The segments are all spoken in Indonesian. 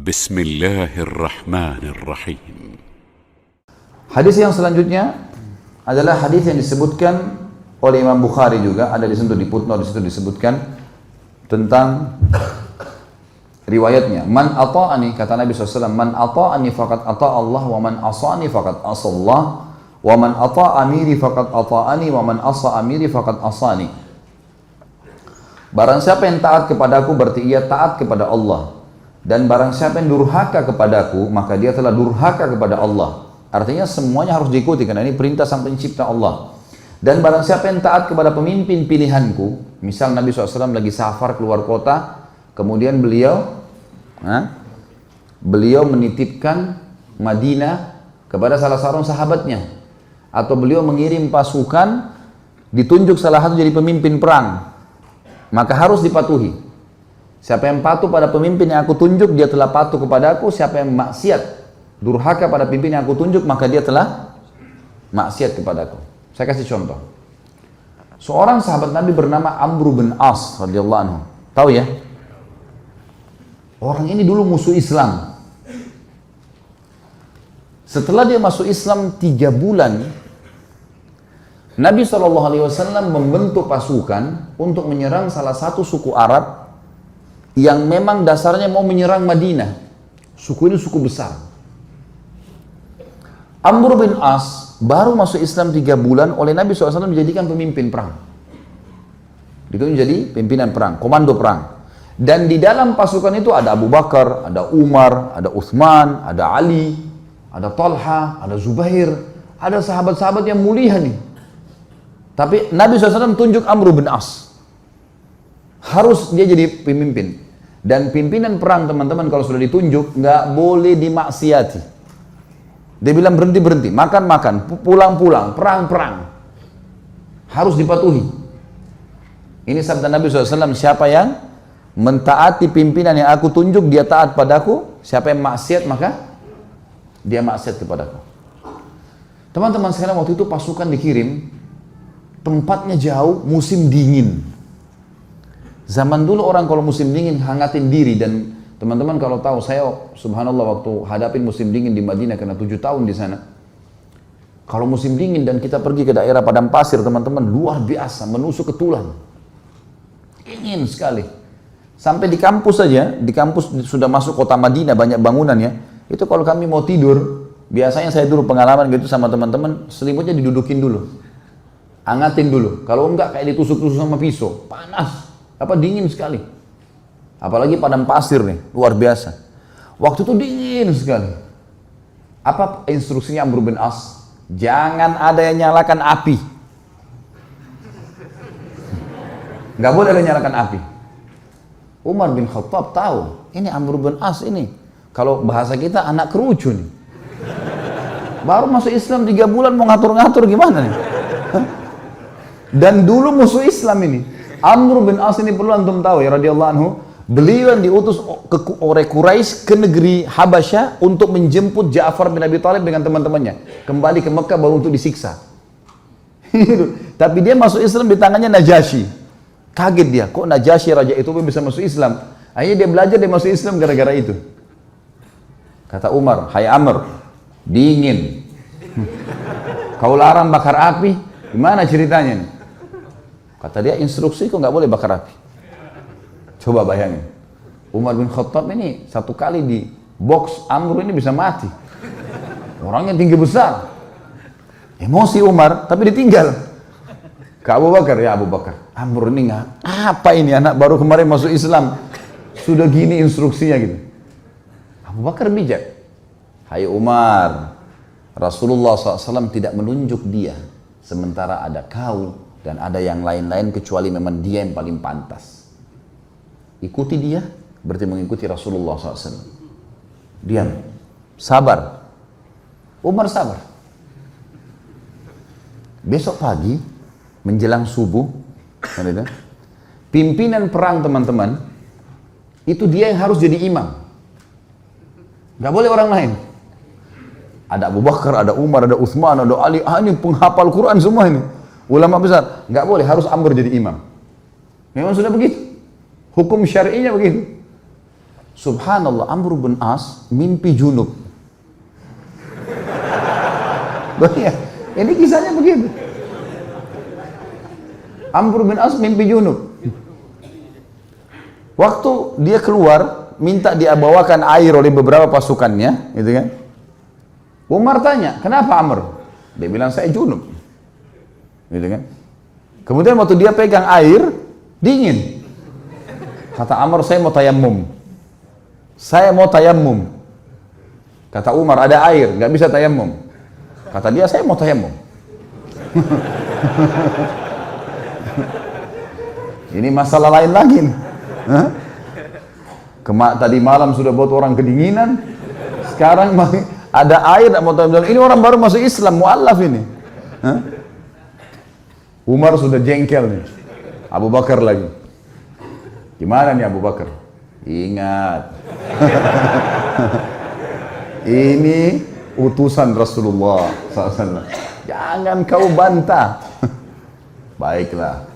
Bismillahirrahmanirrahim. Hadis yang selanjutnya adalah hadis yang disebutkan oleh Imam Bukhari juga, ada di situ di footnote, di situ disebutkan tentang riwayatnya. Man ata'ani, kata Nabi SAW, man ata'ani faqad ata'allah, wa man asa'ani faqad asallah, wa man ata'a amiri faqad ata'ani, wa man asa amiri faqad asani. Barang siapa yang taat kepadaku berarti ia taat kepada Allah, dan barang siapa yang durhaka kepadaku maka dia telah durhaka kepada Allah. Artinya semuanya harus diikuti karena ini perintah sang pencipta Allah. Dan barang siapa yang taat kepada pemimpin pilihanku, misal Nabi SAW lagi safar keluar kota, kemudian beliau menitipkan Madinah kepada salah seorang sahabatnya, atau beliau mengirim pasukan, ditunjuk salah satu jadi pemimpin perang, maka harus dipatuhi. Siapa yang patuh pada pemimpin yang aku tunjuk, dia telah patuh kepada aku. Siapa yang maksiat, durhaka pada pemimpin yang aku tunjuk, maka dia telah maksiat kepada aku. Saya kasih contoh. Seorang sahabat Nabi bernama Amr bin As radhiyallahu anhu. Tahu ya? Orang ini dulu musuh Islam. Setelah dia masuk Islam 3 bulan, Nabi SAW membentuk pasukan untuk menyerang salah satu suku Arab yang memang dasarnya mau menyerang Madinah. Suku ini suku besar. Amr bin As baru masuk Islam 3 bulan, oleh Nabi SAW dijadikan pemimpin perang. Itu menjadi pimpinan perang, komando perang. Dan di dalam pasukan itu ada Abu Bakar, ada Umar, ada Uthman, ada Ali, ada Talha, ada Zubair, ada sahabat-sahabat yang mulia nih. Tapi Nabi SAW tunjuk Amr bin As. Harus dia jadi pemimpin. Dan pimpinan perang, teman-teman, kalau sudah ditunjuk, nggak boleh dimaksiati. Dia bilang berhenti-berhenti, makan-makan, pulang-pulang, perang-perang. Harus dipatuhi. Ini sabda Nabi SAW, siapa yang mentaati pimpinan yang aku tunjuk, dia taat padaku. Siapa yang maksiat, maka dia maksiat kepadaku. Teman-teman sekarang, waktu itu pasukan dikirim, tempatnya jauh, musim dingin. Zaman dulu orang kalau musim dingin hangatin diri, dan teman-teman kalau tahu, saya subhanallah waktu hadapin musim dingin di Madinah karena 7 tahun di sana. Kalau musim dingin dan kita pergi ke daerah padang pasir, teman-teman, luar biasa, menusuk ke tulang. Dingin sekali. Sampai di kampus saja, di kampus sudah masuk kota Madinah, banyak bangunan ya. Itu kalau kami mau tidur, biasanya saya dulu pengalaman gitu sama teman-teman, selimutnya didudukin dulu. Hangatin dulu. Kalau enggak kayak ditusuk-tusuk sama pisau. Panas. Dingin sekali. Apalagi padang pasir nih, luar biasa. Waktu itu dingin sekali. Apa instruksinya Amr bin As? Jangan ada yang nyalakan api. Nggak boleh ada yang nyalakan api. Umar bin Khattab tahu, ini Amr bin As ini, kalau bahasa kita anak kerucu nih. Baru masuk Islam 3 bulan mau ngatur-ngatur gimana nih? Dan dulu musuh Islam ini. Amr bin As ini perlu antum tahu ya radhiyallahu anhu. Beliau yang diutus oleh Quraisy ke negeri Habasyah untuk menjemput Ja'far bin Abi Thalib dengan teman-temannya kembali ke Mekah baru untuk disiksa. Tapi dia masuk Islam di tangannya Najasyi. Kaget dia, kok Najasyi raja itu bisa masuk Islam? Akhirnya dia belajar, dia masuk Islam gara-gara itu. Kata Umar, hai Amr, dingin. Kau larang bakar api, gimana ceritanya nih? Kata dia, instruksi kok nggak boleh bakar api. Coba bayangin, Umar bin Khattab ini 1 kali di box Amr ini bisa mati. Orangnya tinggi besar. Emosi Umar, tapi ditinggal. Ke Abu Bakar, ya Abu Bakar, Amr ini nggak, apa ini anak baru kemarin masuk Islam, sudah gini instruksinya gitu. Abu Bakar bijak. Hai Umar, Rasulullah SAW tidak menunjuk dia, sementara ada kau dan ada yang lain-lain kecuali memang dia yang paling pantas. Ikuti dia, berarti mengikuti Rasulullah SAW. Diam, sabar. Umar sabar. Besok pagi, menjelang subuh, pimpinan perang teman-teman, itu dia yang harus jadi imam. Gak boleh orang lain. Ada Abu Bakar, ada Umar, ada Uthman, ada Ali, ini penghafal Quran semua ini. Ulama besar, gak boleh, harus Amr jadi imam. Memang sudah begitu. Hukum syar'inya begitu. Subhanallah, Amr bin As mimpi junub. Ya, ini kisahnya begitu. Amr bin As mimpi junub. Waktu dia keluar, minta dia bawakan air oleh beberapa pasukannya, gitu kan? Umar tanya, kenapa Amr? Dia bilang, saya junub. Gitu kan? Kemudian waktu dia pegang air, dingin. Kata Amr, saya mau tayammum. Saya mau tayammum. Kata Umar, ada air, nggak bisa tayammum. Kata dia, saya mau tayammum. Ini masalah lain lagi nih. Tadi malam sudah buat orang kedinginan, sekarang ada air, mau tayammum. Ini orang baru masuk Islam, mu'allaf ini. Umar sudah jengkel nih. Abu Bakar lagi. Gimana nih Abu Bakar? Ingat. Ini utusan Rasulullah SAW. Jangan kau bantah. Baiklah.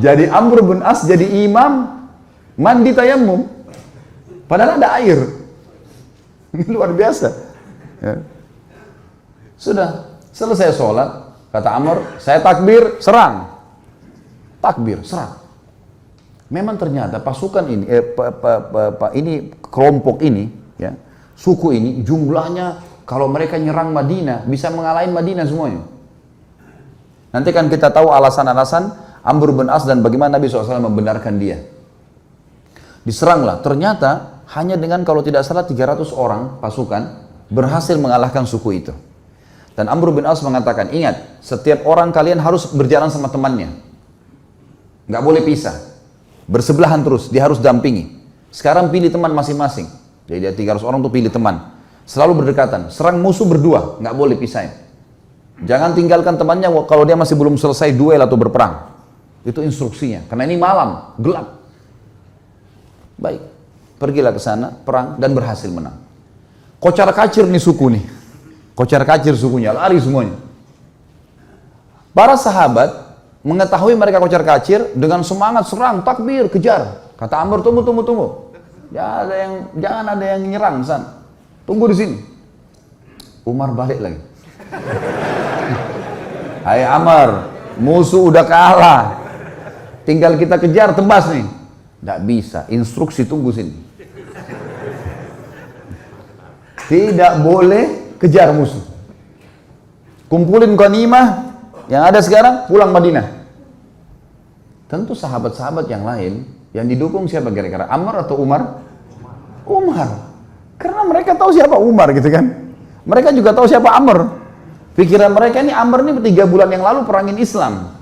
Jadi Amr bin As jadi imam mandi tayammum. Padahal ada air. Luar biasa. Ya. Sudah selesai sholat, kata Amr, saya takbir, serang. Takbir, serang. Memang ternyata pasukan ini, kelompok ini, ya, suku ini jumlahnya kalau mereka nyerang Madinah bisa mengalahin Madinah semuanya. Nanti kan kita tahu alasan-alasan Amr bin As dan bagaimana Nabi SAW membenarkan dia. Diseranglah, ternyata hanya dengan kalau tidak salah 300 orang pasukan berhasil mengalahkan suku itu. Dan Amr bin As mengatakan, ingat, setiap orang kalian harus berjalan sama temannya. Nggak boleh pisah. Bersebelahan terus, dia harus dampingi. Sekarang pilih teman masing-masing. Jadi dia 300 orang tuh pilih teman. Selalu berdekatan, serang musuh berdua, nggak boleh pisahin. Jangan tinggalkan temannya kalau dia masih belum selesai duel atau berperang. Itu instruksinya, karena ini malam, gelap. Baik, pergilah ke sana, perang, dan berhasil menang. Kocar kacir nih suku nih. Kocar kacir sukunya, lari semuanya. Para sahabat mengetahui mereka kocar kacir, dengan semangat serang, takbir, kejar. Kata Amr, tunggu. Jangan ada yang nyerang sana. Tunggu di sini. Umar balik lagi. Hai Amr, musuh udah kalah. Tinggal kita kejar, tebas nih. Nggak bisa, instruksi tunggu sini. Tidak boleh kejar musuh. Kumpulin ghanimah yang ada sekarang, pulang Madinah. Tentu sahabat-sahabat yang lain yang didukung siapa kira-kira? Amr atau Umar? Umar. Karena mereka tahu siapa Umar gitu kan. Mereka juga tahu siapa Amr. Pikiran mereka ini Amr ini 3 bulan yang lalu perangin Islam.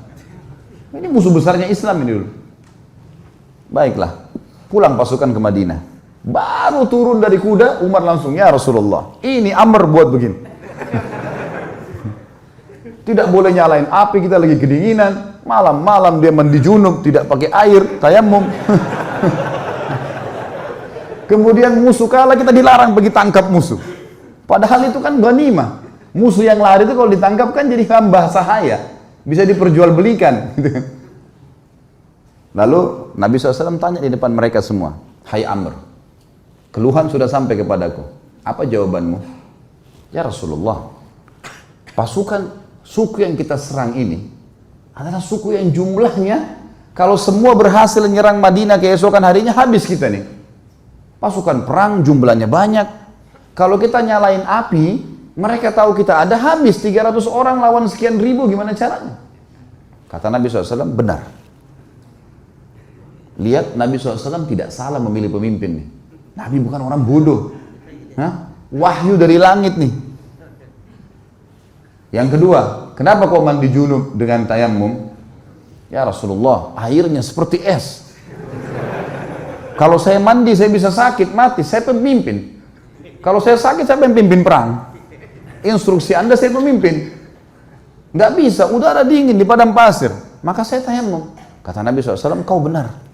Ini musuh besarnya Islam ini dulu. Baiklah, pulang pasukan ke Madinah. Baru turun dari kuda, Umar langsung, ya Rasulullah, ini Amr buat begini. Tidak boleh nyalain api, kita lagi kedinginan. Malam-malam dia mandi junub, tidak pakai air, tayammum. Kemudian musuh kalah, kita dilarang pergi tangkap musuh. Padahal itu kan ghanimah. Musuh yang lari itu kalau ditangkap kan jadi hamba sahaya. Bisa diperjualbelikan. Lalu Nabi SAW tanya di depan mereka semua, hai Amr, keluhan sudah sampai kepadaku. Apa jawabanmu? Ya Rasulullah, pasukan suku yang kita serang ini adalah suku yang jumlahnya kalau semua berhasil menyerang Madinah keesokan harinya habis kita nih. Pasukan perang jumlahnya banyak. Kalau kita nyalain api, mereka tahu kita ada, habis 300 orang lawan sekian ribu, gimana caranya? Kata Nabi SAW, benar. Lihat, Nabi SAW tidak salah memilih pemimpin nih. Nabi bukan orang bodoh. Wahyu dari langit nih. Yang kedua, kenapa kau mandi junub dengan tayammum? Ya Rasulullah, airnya seperti es. Kalau saya mandi, saya bisa sakit, mati. Saya pemimpin. Kalau saya sakit, saya pemimpin perang. Instruksi Anda, saya pemimpin. Nggak bisa, udara dingin di padang pasir. Maka saya tayammum. Kata Nabi SAW, kau benar.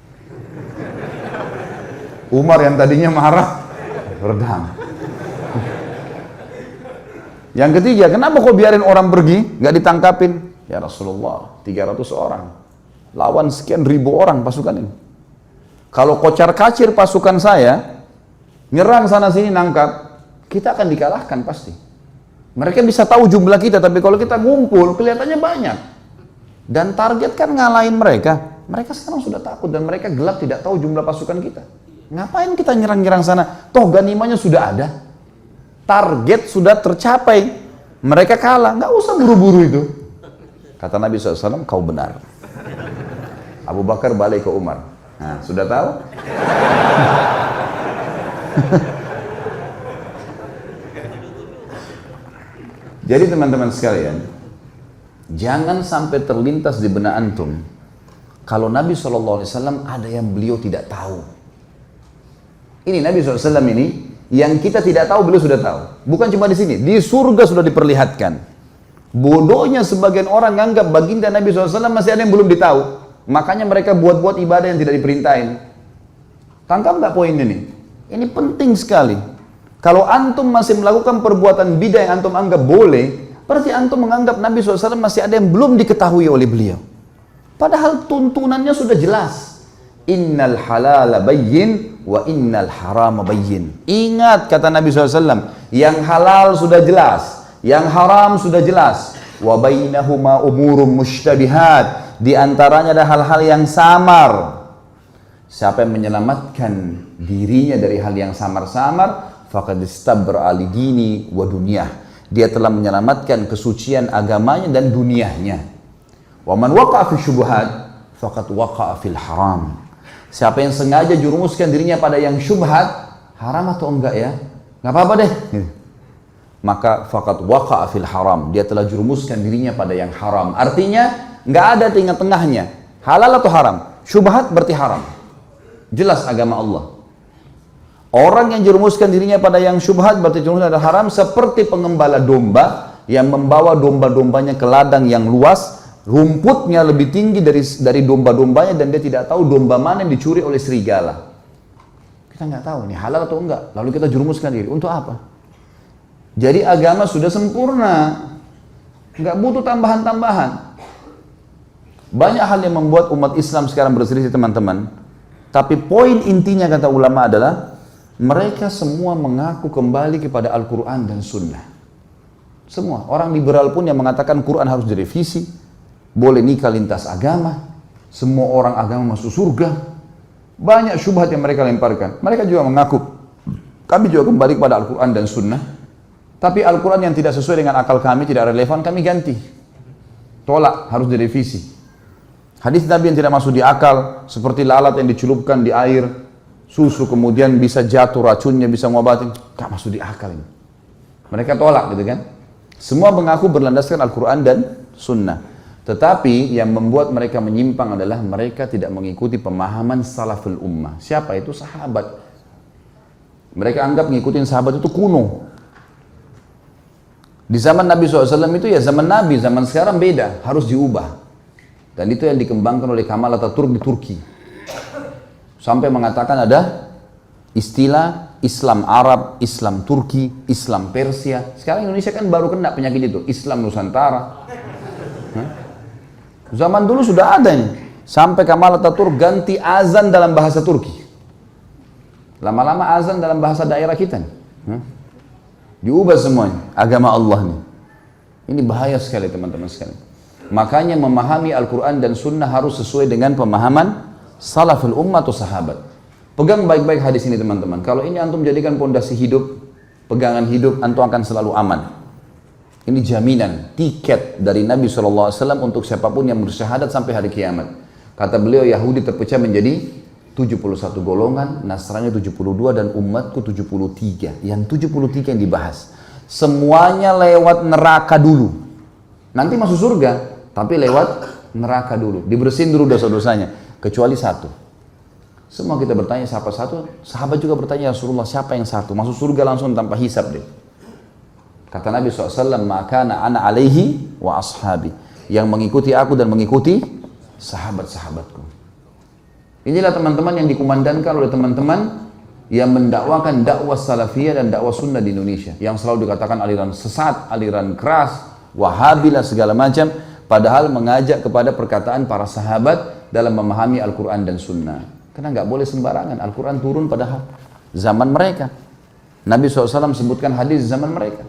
Umar yang tadinya marah, redam. Yang ketiga, kenapa kau biarin orang pergi, nggak ditangkapin? Ya Rasulullah, 300 orang. Lawan sekian ribu orang pasukan ini. Kalau kocar-kacir pasukan saya, nyerang sana sini nangkap, kita akan dikalahkan pasti. Mereka bisa tahu jumlah kita, tapi kalau kita ngumpul, kelihatannya banyak. Dan target kan ngalahin mereka. Mereka sekarang sudah takut dan mereka gelap tidak tahu jumlah pasukan kita. Ngapain kita nyerang-nyerang sana? Toh ganimanya sudah ada. Target sudah tercapai. Mereka kalah, nggak usah buru-buru itu. Kata Nabi SAW, kau benar. Abu Bakar balik ke Umar. Nah, sudah tahu? Jadi teman-teman sekalian, jangan sampai terlintas di benak antum kalau Nabi SAW ada yang beliau tidak tahu. Ini Nabi SAW ini yang kita tidak tahu beliau sudah tahu. Bukan cuma di sini, di surga sudah diperlihatkan. Bodohnya sebagian orang menganggap baginda Nabi SAW masih ada yang belum ditahu. Makanya mereka buat-buat ibadah yang tidak diperintahin. Tangkap nggak poin ini? Ini penting sekali. Kalau antum masih melakukan perbuatan bidah yang antum anggap boleh, berarti antum menganggap Nabi SAW masih ada yang belum diketahui oleh beliau. Padahal tuntunannya sudah jelas. Innal halala bayyin wa innal harama bayyin. Ingat kata Nabi SAW, yang halal sudah jelas, yang haram sudah jelas. Wa bainahuma umurum mushtabihat. Di antaranya ada hal-hal yang samar. Siapa yang menyelamatkan dirinya dari hal yang samar-samar, faqad istabra li dini wa dunyah. Dia telah menyelamatkan kesucian agamanya dan dunianya. Wa man waqa'a fi syubhat faqad waqa'a fil haram. Siapa yang sengaja jurumuskan dirinya pada yang syubhat, haram atau enggak ya? Enggak apa-apa deh. Maka faqad waqa'a fil haram. Dia telah jurumuskan dirinya pada yang haram. Artinya nggak ada tengah-tengahnya, halal atau haram. Syubhat berarti haram, jelas agama Allah. Orang yang jerumuskan dirinya pada yang syubhat berarti jerumuskan pada haram, seperti pengembala domba yang membawa domba-dombanya ke ladang yang luas, rumputnya lebih tinggi dari domba-dombanya dan dia tidak tahu domba mana yang dicuri oleh serigala. Kita nggak tahu ini halal atau enggak, lalu kita jerumuskan diri untuk apa? Jadi agama sudah sempurna, nggak butuh tambahan-tambahan. Banyak hal yang membuat umat Islam sekarang berselisih teman-teman. Tapi poin intinya kata ulama adalah mereka semua mengaku kembali kepada Al-Quran dan Sunnah. Semua. Orang liberal pun yang mengatakan Quran harus direvisi, boleh nikah lintas agama, semua orang agama masuk surga. Banyak syubhat yang mereka lemparkan. Mereka juga mengaku, kami juga kembali kepada Al-Quran dan Sunnah. Tapi Al-Quran yang tidak sesuai dengan akal kami, tidak relevan, kami ganti. Tolak, harus direvisi. Hadis Nabi yang tidak masuk di akal, seperti lalat yang dicelupkan di air, susu kemudian bisa jatuh racunnya, bisa ngobatin, gak masuk di akal ini. Mereka tolak gitu kan. Semua mengaku berlandaskan Al-Quran dan Sunnah. Tetapi yang membuat mereka menyimpang adalah mereka tidak mengikuti pemahaman salaful ummah. Siapa itu? Sahabat. Mereka anggap ngikutin sahabat itu kuno. Di zaman Nabi SAW itu ya zaman Nabi, zaman sekarang beda, harus diubah. Dan itu yang dikembangkan oleh Kemal Atatürk di Turki. Sampai mengatakan ada istilah Islam Arab, Islam Turki, Islam Persia. Sekarang Indonesia kan baru kena penyakit itu, Islam Nusantara. Zaman dulu sudah ada ini. Sampai Kemal Atatürk ganti azan dalam bahasa Turki. Lama-lama azan dalam bahasa daerah kita nih. Diubah semuanya, agama Allah nih. Ini bahaya sekali teman-teman sekalian. Makanya memahami Al-Quran dan Sunnah harus sesuai dengan pemahaman salaful ummah atau sahabat. Pegang baik-baik hadis ini teman-teman. Kalau ini antum jadikan pondasi hidup, pegangan hidup, antum akan selalu aman. Ini jaminan, tiket dari Nabi SAW untuk siapapun yang bersyahadat sampai hari kiamat. Kata beliau, Yahudi terpecah menjadi 71 golongan, Nasrani 72 dan umatku 73. Yang 73 yang dibahas. Semuanya lewat neraka dulu. Nanti masuk surga, tapi lewat neraka dulu. Dibersihin dulu dosa-dosanya. Kecuali satu. Semua kita bertanya siapa satu. Sahabat juga bertanya, Rasulullah siapa yang satu? Masuk surga langsung tanpa hisab deh. Kata Nabi SAW, maka ana alaihi wa ashabi. Yang mengikuti aku dan mengikuti sahabat-sahabatku. Inilah teman-teman yang dikumandangkan oleh teman-teman yang mendakwakan dakwah salafiyah dan dakwah sunnah di Indonesia. Yang selalu dikatakan aliran sesat, aliran keras, wahabilah segala macam. Padahal mengajak kepada perkataan para sahabat dalam memahami Al-Quran dan Sunnah. Karena nggak boleh sembarangan. Al-Quran turun pada zaman mereka. Nabi SAW sebutkan hadis zaman mereka.